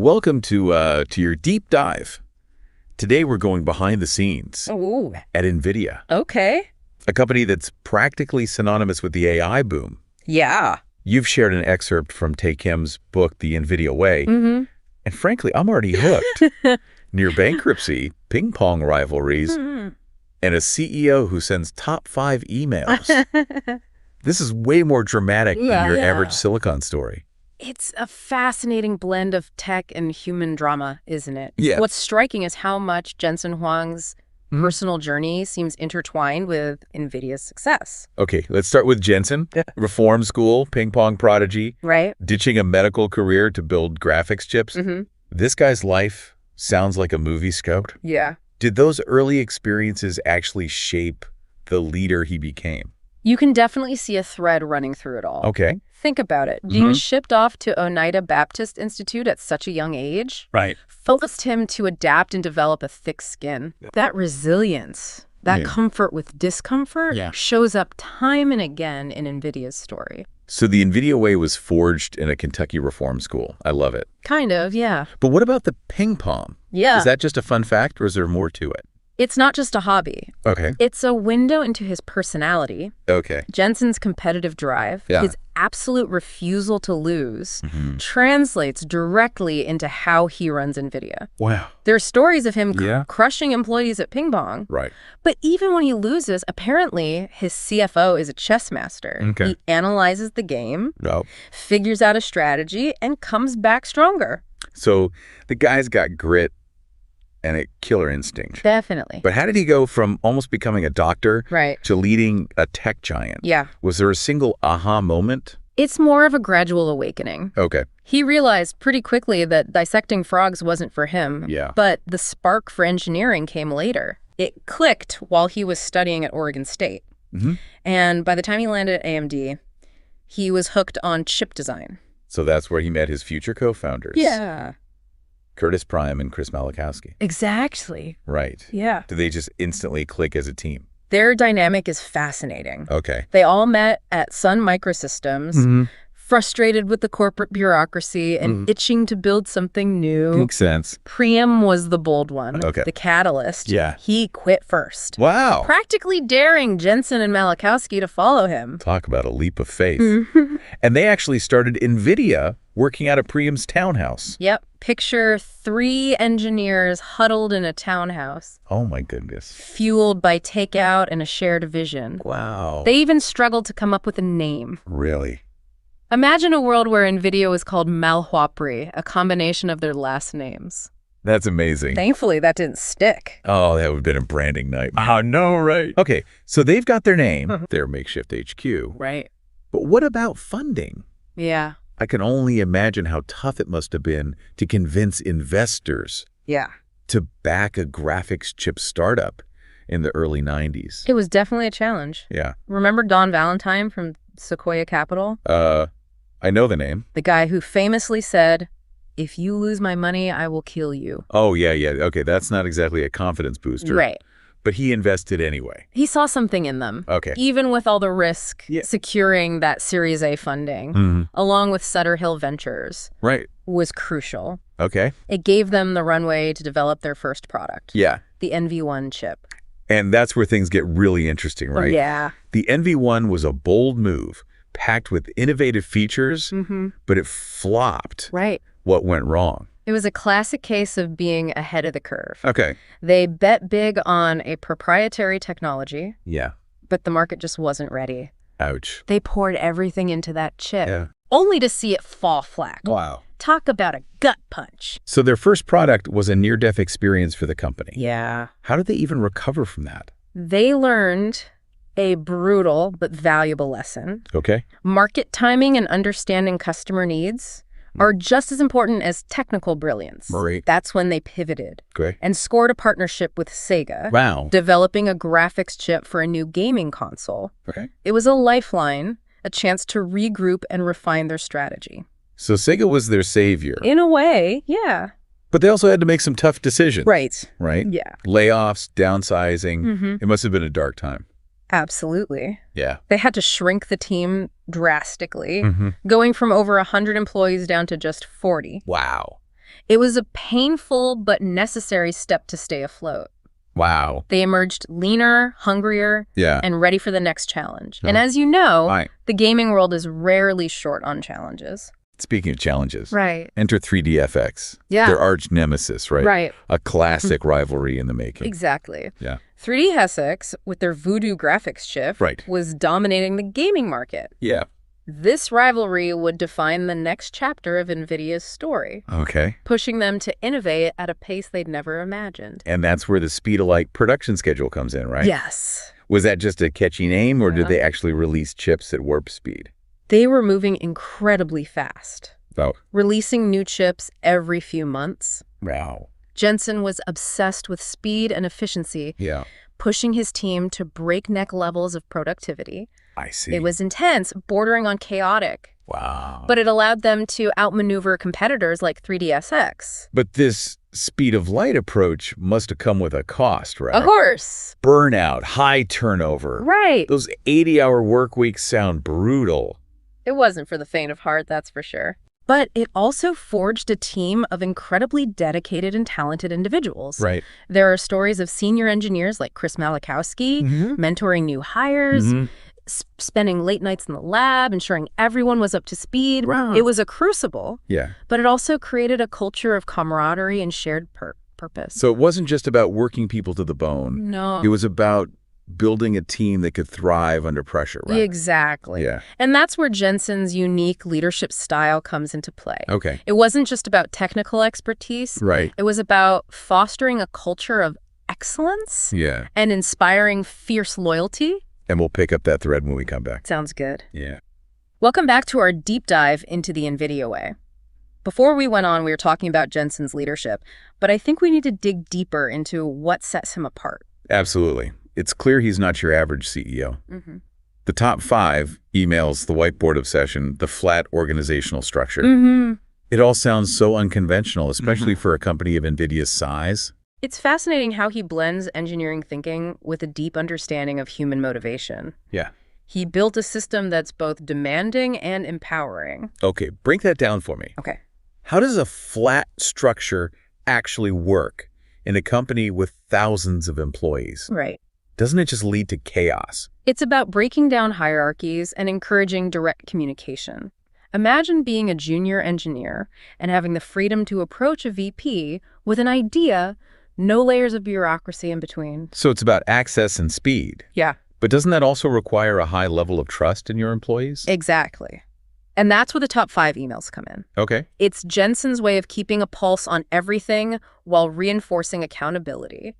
Welcome to your deep dive. Today we're going behind the scenes Ooh. at Nvidia, Okay. a company that's practically synonymous with the AI boom. Yeah. You've shared an excerpt from Tae Kim's book, The Nvidia Way, and frankly, I'm already hooked. Near bankruptcy, ping pong rivalries, and a CEO who sends top 5 emails. This is way more dramatic than your average Silicon story. It's a fascinating blend of tech and human drama, isn't it? Yeah. What's striking is how much Jensen Huang's personal journey seems intertwined with NVIDIA's success. Okay, let's start with Jensen. Reform school, ping pong prodigy, Right? ditching a medical career to build graphics chips. This guy's life sounds like a movie scout. Yeah. Did those early experiences actually shape the leader he became? You can definitely see a thread running through it all. Okay. Think about it. Being shipped off to Oneida Baptist Institute at such a young age Right. focused him to adapt and develop a thick skin. That resilience, that comfort with discomfort shows up time and again in NVIDIA's story. So the Nvidia way was forged in a Kentucky reform school. I love it. Kind of, yeah. But what about the ping pong? Yeah. Is that just a fun fact or is there more to it? It's not just a hobby. Okay. It's a window into his personality, Okay. Jensen's competitive drive, his absolute refusal to lose, translates directly into how he runs NVIDIA. Wow. There are stories of him crushing employees at ping pong. Right. But even when he loses, apparently his CFO is a chess master. Okay. He analyzes the game, No. figures out a strategy, and comes back stronger. So the guy's got grit and a killer instinct. Definitely. But how did he go from almost becoming a doctor Right. to leading a tech giant? Yeah. Was there a single aha moment? It's more of a gradual awakening. Okay. He realized pretty quickly that dissecting frogs wasn't for him. Yeah. But the spark for engineering came later. It clicked while he was studying at Oregon State. And by the time he landed at AMD, he was hooked on chip design. So that's where he met his future co-founders. Yeah. Curtis Prime and Chris Malachowski. Exactly. Right. Yeah. Do they just instantly click as a team? Their dynamic is fascinating. Okay. They all met at Sun Microsystems, frustrated with the corporate bureaucracy and itching to build something new. Makes sense. Priam was the bold one, Okay. the catalyst. Yeah. He quit first, Wow. practically daring Jensen and Malachowski to follow him. Talk about a leap of faith. And they actually started NVIDIA working out of Priam's townhouse. Yep. Picture 3 engineers huddled in a townhouse, Oh, my goodness. fueled by takeout and a shared vision. Wow. They even struggled to come up with a name. Really? Imagine a world where NVIDIA was called Malhuapri, a combination of their last names. That's amazing. Thankfully, that didn't stick. Oh, that would have been a branding nightmare. Oh, no, right? Okay, so they've got their name, their makeshift HQ. Right. But what about funding? Yeah. I can only imagine how tough it must have been to convince investors Yeah. to back a graphics chip startup in the early 90s. It was definitely a challenge. Yeah. Remember Don Valentine from Sequoia Capital? I know the name. The guy who famously said, "If you lose my money, I will kill you." Oh, yeah. Okay, that's not exactly a confidence booster. Right. But he invested anyway. He saw something in them. Okay. Even with all the risk Yeah. securing that Series A funding, along with Sutter Hill Ventures, Right. was crucial. Okay. It gave them the runway to develop their first product, Yeah. the NV1 chip. And that's where things get really interesting, right? Yeah. The NV1 was a bold move, packed with innovative features, but it flopped. Right. What went wrong? It was a classic case of being ahead of the curve. Okay. They bet big on a proprietary technology, Yeah. but the market just wasn't ready. Ouch. They poured everything into that chip, Yeah. only to see it fall flat. Wow. Talk about a gut punch. So their first product was a near-death experience for the company. Yeah. How did they even recover from that? They learned a brutal but valuable lesson. Okay. Market timing and understanding customer needs are just as important as technical brilliance. Right. That's when they pivoted Okay. and scored a partnership with Sega, Wow. developing a graphics chip for a new gaming console. Okay. It was a lifeline, a chance to regroup and refine their strategy. So Sega was their savior. In a way, yeah. But they also had to make some tough decisions. Right. Right? Yeah. Layoffs, downsizing. It must have been a dark time. Absolutely. Yeah. They had to shrink the team drastically, going from over 100 employees down to just 40. Wow. It was a painful but necessary step to stay afloat. Wow. They emerged leaner, hungrier, Yeah. and ready for the next challenge. Oh. And as you know, Right. the gaming world is rarely short on challenges. Speaking of challenges, Right. enter 3DFX. Yeah. Their arch nemesis, right? Right. A classic rivalry in the making. Exactly. Yeah. 3DFX, with their Voodoo graphics chip, Right. was dominating the gaming market. Yeah. This rivalry would define the next chapter of Nvidia's story, Okay. pushing them to innovate at a pace they'd never imagined. And that's where the speed-alike production schedule comes in, right? Yes. Was that just a catchy name, or did Yeah. they actually release chips at warp speed? They were moving incredibly fast, Oh. releasing new chips every few months. Wow. Jensen was obsessed with speed and efficiency, Yeah. pushing his team to breakneck levels of productivity. I see. It was intense, bordering on chaotic, Wow. but it allowed them to outmaneuver competitors like 3DSX. But this speed of light approach must have come with a cost, right? Of course. Burnout, high turnover. Right. Those 80-hour work weeks sound brutal. It wasn't for the faint of heart, that's for sure. But it also forged a team of incredibly dedicated and talented individuals. Right. There are stories of senior engineers like Chris Malachowski, mentoring new hires, spending late nights in the lab, ensuring everyone was up to speed. Wow. It was a crucible, Yeah. but it also created a culture of camaraderie and shared purpose. So it wasn't just about working people to the bone. No. It was about building a team that could thrive under pressure, right? Exactly. Yeah. And that's where Jensen's unique leadership style comes into play. Okay. It wasn't just about technical expertise. Right. It was about fostering a culture of excellence Yeah. and inspiring fierce loyalty. And we'll pick up that thread when we come back. Sounds good. Yeah. Welcome back to our deep dive into the Nvidia way. Before we went on, we were talking about Jensen's leadership, but I think we need to dig deeper into what sets him apart. Absolutely. It's clear he's not your average CEO. Mm-hmm. The top 5, emails, the whiteboard obsession, the flat organizational structure. Mm-hmm. It all sounds so unconventional, especially for a company of NVIDIA's size. It's fascinating how he blends engineering thinking with a deep understanding of human motivation. Yeah. He built a system that's both demanding and empowering. Okay, break that down for me. Okay. How does a flat structure actually work in a company with thousands of employees? Right. Doesn't it just lead to chaos? It's about breaking down hierarchies and encouraging direct communication. Imagine being a junior engineer and having the freedom to approach a VP with an idea, no layers of bureaucracy in between. So it's about access and speed. Yeah. But doesn't that also require a high level of trust in your employees? Exactly. And that's where the top 5 emails come in. Okay. It's Jensen's way of keeping a pulse on everything while reinforcing accountability.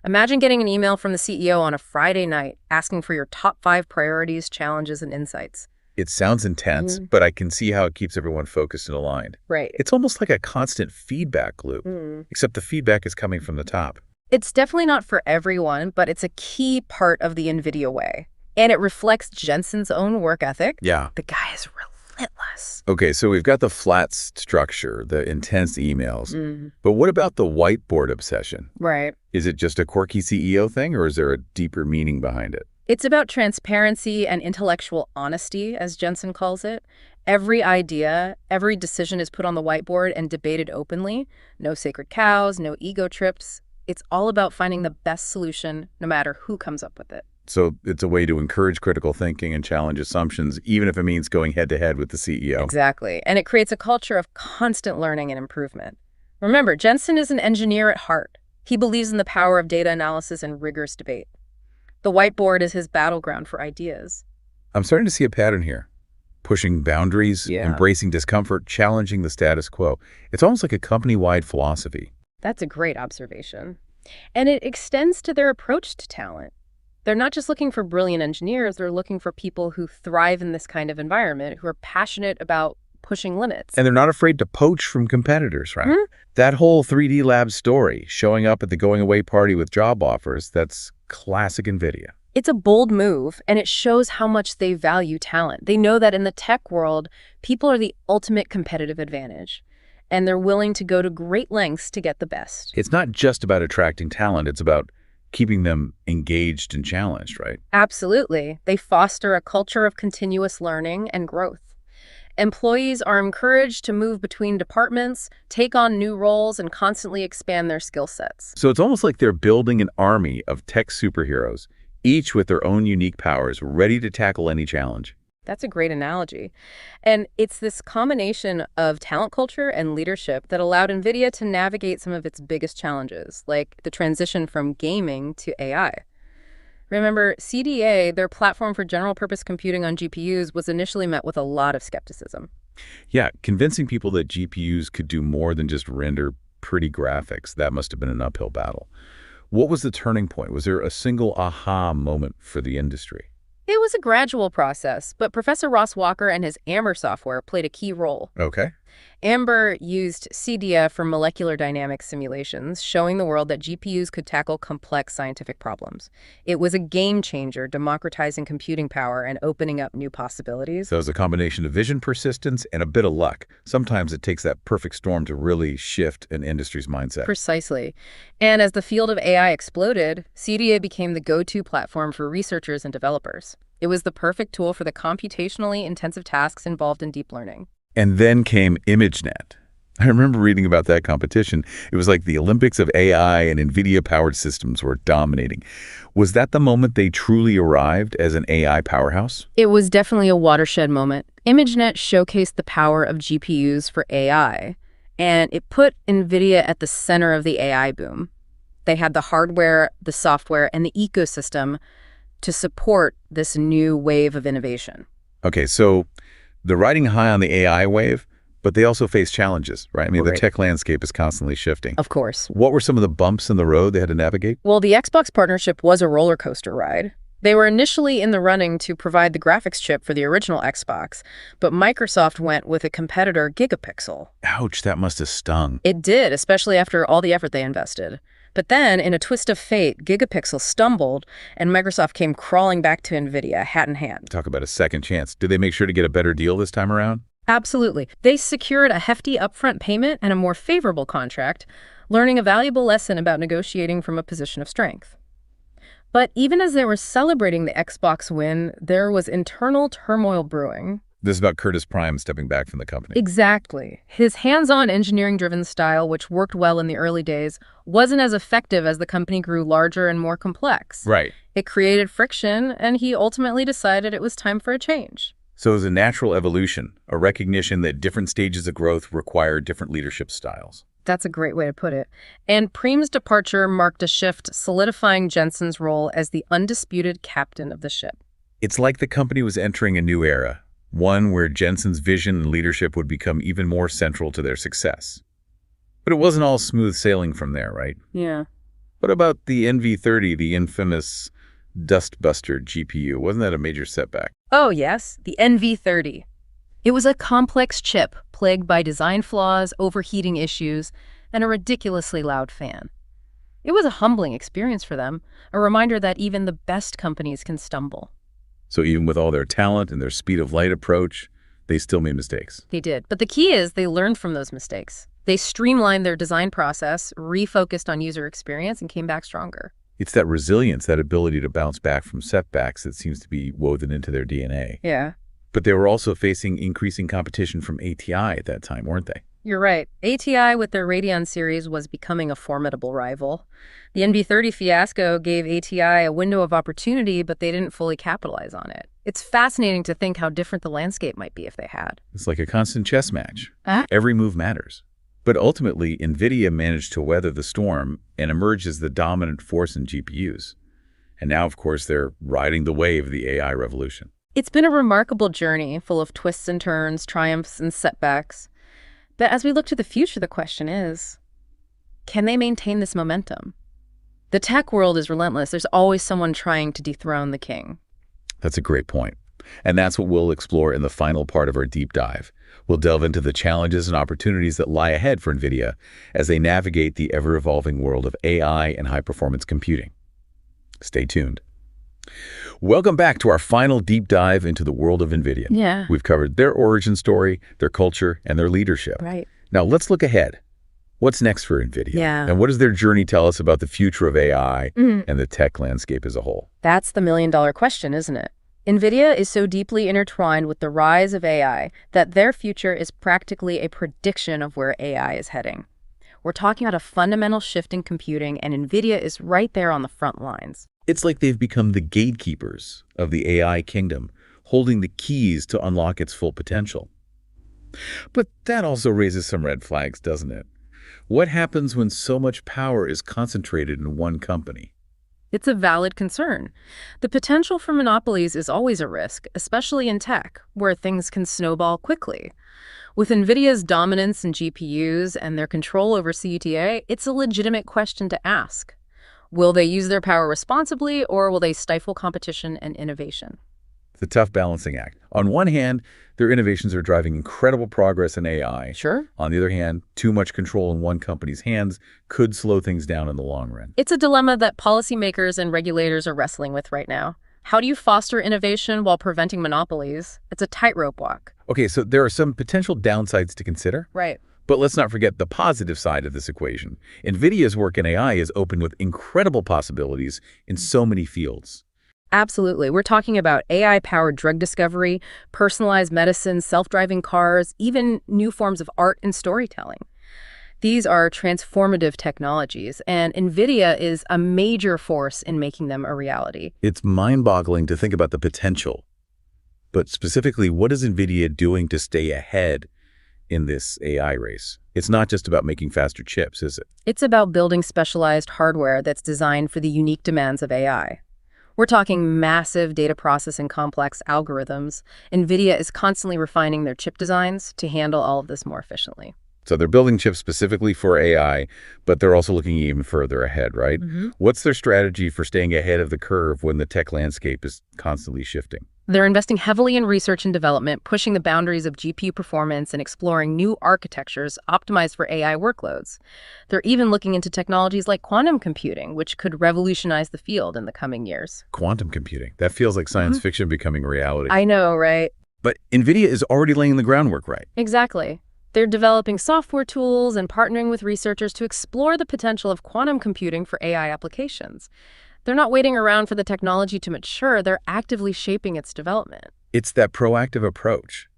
Imagine getting an email from the CEO on a Friday night asking for your top 5 priorities, challenges, and insights. It sounds intense, but I can see how it keeps everyone focused and aligned. Right. It's almost like a constant feedback loop, except the feedback is coming from the top. It's definitely not for everyone, but it's a key part of the Nvidia way. And it reflects Jensen's own work ethic. Yeah. The guy is relentless. Okay, so we've got the flat structure, the intense emails. But what about the whiteboard obsession? Right. Is it just a quirky CEO thing, or is there a deeper meaning behind it? It's about transparency and intellectual honesty, as Jensen calls it. Every idea, every decision is put on the whiteboard and debated openly. No sacred cows, no ego trips. It's all about finding the best solution, no matter who comes up with it. So it's a way to encourage critical thinking and challenge assumptions, even if it means going head-to-head with the CEO. Exactly. And it creates a culture of constant learning and improvement. Remember, Jensen is an engineer at heart. He believes in the power of data analysis and rigorous debate. The whiteboard is his battleground for ideas. I'm starting to see a pattern here. Pushing boundaries, Yeah. embracing discomfort, challenging the status quo. It's almost like a company-wide philosophy. That's a great observation. And it extends to their approach to talent. They're not just looking for brilliant engineers, they're looking for people who thrive in this kind of environment, who are passionate about pushing limits. And they're not afraid to poach from competitors, right? That whole 3D lab story, showing up at the going-away party with job offers, that's classic NVIDIA. It's a bold move, and it shows how much they value talent. They know that in the tech world, people are the ultimate competitive advantage, and they're willing to go to great lengths to get the best. It's not just about attracting talent, it's about keeping them engaged and challenged, right? Absolutely. They foster a culture of continuous learning and growth. Employees are encouraged to move between departments, take on new roles, and constantly expand their skill sets. So it's almost like they're building an army of tech superheroes, each with their own unique powers, ready to tackle any challenge. That's a great analogy. And it's this combination of talent culture and leadership that allowed NVIDIA to navigate some of its biggest challenges, like the transition from gaming to AI. Remember, CUDA, their platform for general-purpose computing on GPUs, was initially met with a lot of skepticism. Yeah, convincing people that GPUs could do more than just render pretty graphics, that must have been an uphill battle. What was the turning point? Was there a single aha moment for the industry? It was a gradual process, but Professor Ross Walker and his AMBER software played a key role. Okay. AMBER used CUDA for molecular dynamics simulations, showing the world that GPUs could tackle complex scientific problems. It was a game changer, democratizing computing power and opening up new possibilities. So it was a combination of vision persistence and a bit of luck. Sometimes it takes that perfect storm to really shift an industry's mindset. Precisely. And as the field of AI exploded, CUDA became the go-to platform for researchers and developers. It was the perfect tool for the computationally intensive tasks involved in deep learning. And then came ImageNet. I remember reading about that competition. It was like the Olympics of AI, and NVIDIA-powered systems were dominating. Was that the moment they truly arrived as an AI powerhouse? It was definitely a watershed moment. ImageNet showcased the power of GPUs for AI, and it put NVIDIA at the center of the AI boom. They had the hardware, the software, and the ecosystem to support this new wave of innovation. Okay, so they're riding high on the AI wave, but they also face challenges, right? I mean, Right. the tech landscape is constantly shifting. Of course. What were some of the bumps in the road they had to navigate? Well, the Xbox partnership was a roller coaster ride. They were initially in the running to provide the graphics chip for the original Xbox, but Microsoft went with a competitor, Gigapixel. Ouch, that must have stung. It did, especially after all the effort they invested. But then, in a twist of fate, Gigapixel stumbled, and Microsoft came crawling back to NVIDIA, hat in hand. Talk about a second chance. Did they make sure to get a better deal this time around? Absolutely. They secured a hefty upfront payment and a more favorable contract, learning a valuable lesson about negotiating from a position of strength. But even as they were celebrating the Xbox win, there was internal turmoil brewing. This is about Curtis Prime stepping back from the company. Exactly. His hands-on engineering-driven style, which worked well in the early days, wasn't as effective as the company grew larger and more complex. Right. It created friction, and he ultimately decided it was time for a change. So it was a natural evolution, a recognition that different stages of growth require different leadership styles. That's a great way to put it. And Preem's departure marked a shift, solidifying Jensen's role as the undisputed captain of the ship. It's like the company was entering a new era, one where Jensen's vision and leadership would become even more central to their success. But it wasn't all smooth sailing from there, right? Yeah. What about the NV30, the infamous dustbuster GPU? Wasn't that a major setback? Oh, yes, the NV30. It was a complex chip plagued by design flaws, overheating issues, and a ridiculously loud fan. It was a humbling experience for them, a reminder that even the best companies can stumble. So even with all their talent and their speed of light approach, they still made mistakes. They did. But the key is they learned from those mistakes. They streamlined their design process, refocused on user experience, and came back stronger. It's that resilience, that ability to bounce back from setbacks that seems to be woven into their DNA. Yeah. But they were also facing increasing competition from ATI at that time, weren't they? You're right. ATI with their Radeon series was becoming a formidable rival. The NV30 fiasco gave ATI a window of opportunity, but they didn't fully capitalize on it. It's fascinating to think how different the landscape might be if they had. It's like a constant chess match. Every move matters. But ultimately, NVIDIA managed to weather the storm and emerge as the dominant force in GPUs. And now, of course, they're riding the wave of the AI revolution. It's been a remarkable journey, full of twists and turns, triumphs and setbacks. But as we look to the future, the question is, can they maintain this momentum? The tech world is relentless. There's always someone trying to dethrone the king. That's a great point. And that's what we'll explore in the final part of our deep dive. We'll delve into the challenges and opportunities that lie ahead for NVIDIA as they navigate the ever-evolving world of AI and high-performance computing. Stay tuned. Welcome back to our final deep dive into the world of NVIDIA. Yeah. We've covered their origin story, their culture, and their leadership. Right. Now let's look ahead. What's next for NVIDIA? Yeah. And what does their journey tell us about the future of AI and the tech landscape as a whole? That's the million-dollar question, isn't it? Nvidia is so deeply intertwined with the rise of AI that their future is practically a prediction of where AI is heading. We're talking about a fundamental shift in computing, and Nvidia is right there on the front lines. It's like they've become the gatekeepers of the AI kingdom, holding the keys to unlock its full potential. But that also raises some red flags, doesn't it? What happens when so much power is concentrated in one company? It's a valid concern. The potential for monopolies is always a risk, especially in tech, where things can snowball quickly. With Nvidia's dominance in GPUs and their control over CUDA, it's a legitimate question to ask. Will they use their power responsibly, or will they stifle competition and innovation? It's a tough balancing act. On one hand, their innovations are driving incredible progress in AI. Sure. On the other hand, too much control in one company's hands could slow things down in the long run. It's a dilemma that policymakers and regulators are wrestling with right now. How do you foster innovation while preventing monopolies? It's a tightrope walk. Okay, so there are some potential downsides to consider. Right. But let's not forget the positive side of this equation. Nvidia's work in AI is open with incredible possibilities in so many fields. Absolutely. We're talking about AI-powered drug discovery, personalized medicine, self-driving cars, even new forms of art and storytelling. These are transformative technologies, and Nvidia is a major force in making them a reality. It's mind-boggling to think about the potential. But specifically, what is Nvidia doing to stay ahead in this AI race? It's not just about making faster chips, is it? It's about building specialized hardware that's designed for the unique demands of AI. We're talking massive data processing complex algorithms. Nvidia is constantly refining their chip designs to handle all of this more efficiently. So they're building chips specifically for AI, but they're also looking even further ahead, right? What's their strategy for staying ahead of the curve when the tech landscape is constantly shifting? They're investing heavily in research and development, pushing the boundaries of GPU performance and exploring new architectures optimized for AI workloads. They're even looking into technologies like quantum computing, which could revolutionize the field in the coming years. Quantum computing. That feels like science fiction becoming reality. I know, right? But Nvidia is already laying the groundwork, right? Exactly. They're developing software tools and partnering with researchers to explore the potential of quantum computing for AI applications. They're not waiting around for the technology to mature, they're actively shaping its development. It's that proactive approach,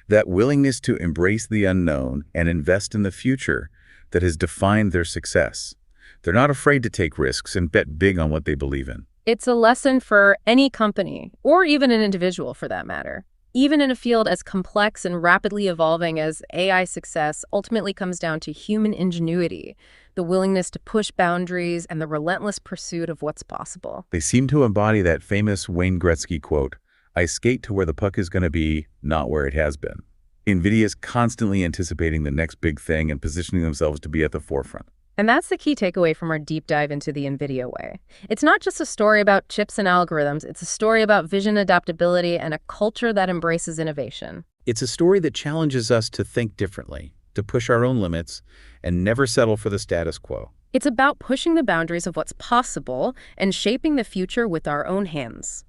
that willingness to embrace the unknown and invest in the future that has defined their success. They're not afraid to take risks and bet big on what they believe in. It's a lesson for any company, or even an individual for that matter. Even in a field as complex and rapidly evolving as AI, success ultimately comes down to human ingenuity, the willingness to push boundaries, and the relentless pursuit of what's possible. They seem to embody that famous Wayne Gretzky quote, "I skate to where the puck is going to be, not where it has been." Nvidia is constantly anticipating the next big thing and positioning themselves to be at the forefront. And that's the key takeaway from our deep dive into the Nvidia way. It's not just a story about chips and algorithms, it's a story about vision, adaptability, and a culture that embraces innovation. It's a story that challenges us to think differently, to push our own limits, and never settle for the status quo. It's about pushing the boundaries of what's possible and shaping the future with our own hands.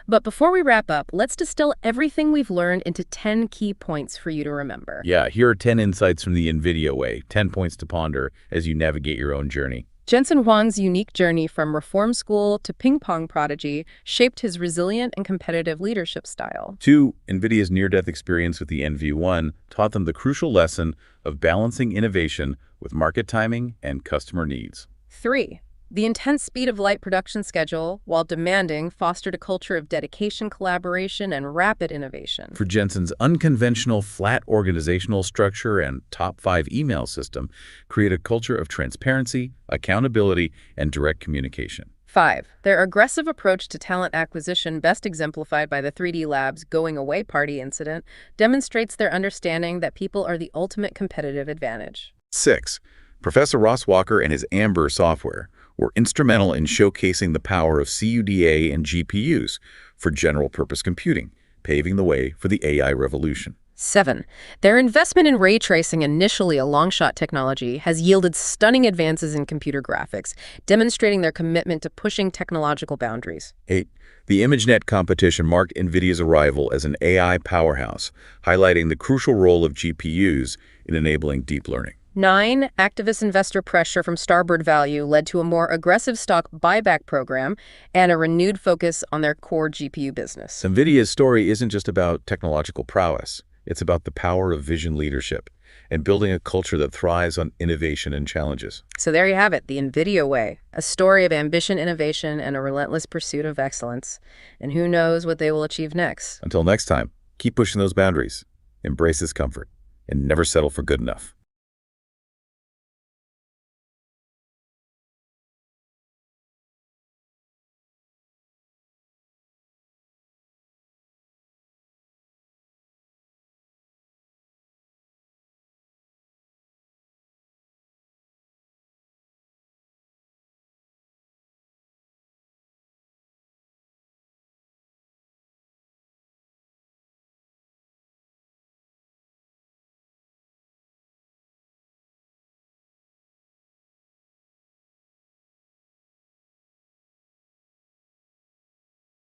But before we wrap up, let's distill everything we've learned into 10 key points for you to remember. Yeah, here are 10 insights from the Nvidia way, 10 points to ponder as you navigate your own journey. Jensen Huang's unique journey from reform school to ping-pong prodigy shaped his resilient and competitive leadership style. 2, Nvidia's near-death experience with the NV1 taught them the crucial lesson of balancing innovation with market timing and customer needs. 3, the intense speed of light production schedule, while demanding, fostered a culture of dedication, collaboration, and rapid innovation. For Jensen's unconventional, flat organizational structure and top 5 email system create a culture of transparency, accountability, and direct communication. 5, their aggressive approach to talent acquisition, best exemplified by the 3D Labs going away party incident, demonstrates their understanding that people are the ultimate competitive advantage. 6, Professor Ross Walker and his Amber software were instrumental in showcasing the power of CUDA and GPUs for general-purpose computing, paving the way for the AI revolution. 7, their investment in ray tracing, initially a long-shot technology, has yielded stunning advances in computer graphics, demonstrating their commitment to pushing technological boundaries. 8, the ImageNet competition marked Nvidia's arrival as an AI powerhouse, highlighting the crucial role of GPUs in enabling deep learning. 9, activist investor pressure from starboard value led to a more aggressive stock buyback program and a renewed focus on their core GPU business. Nvidia's story isn't just about technological prowess. It's about the power of vision leadership and building a culture that thrives on innovation and challenges. So there you have it, the Nvidia way, a story of ambition, innovation, and a relentless pursuit of excellence. And who knows what they will achieve next. Until next time, keep pushing those boundaries, embrace discomfort, and never settle for good enough.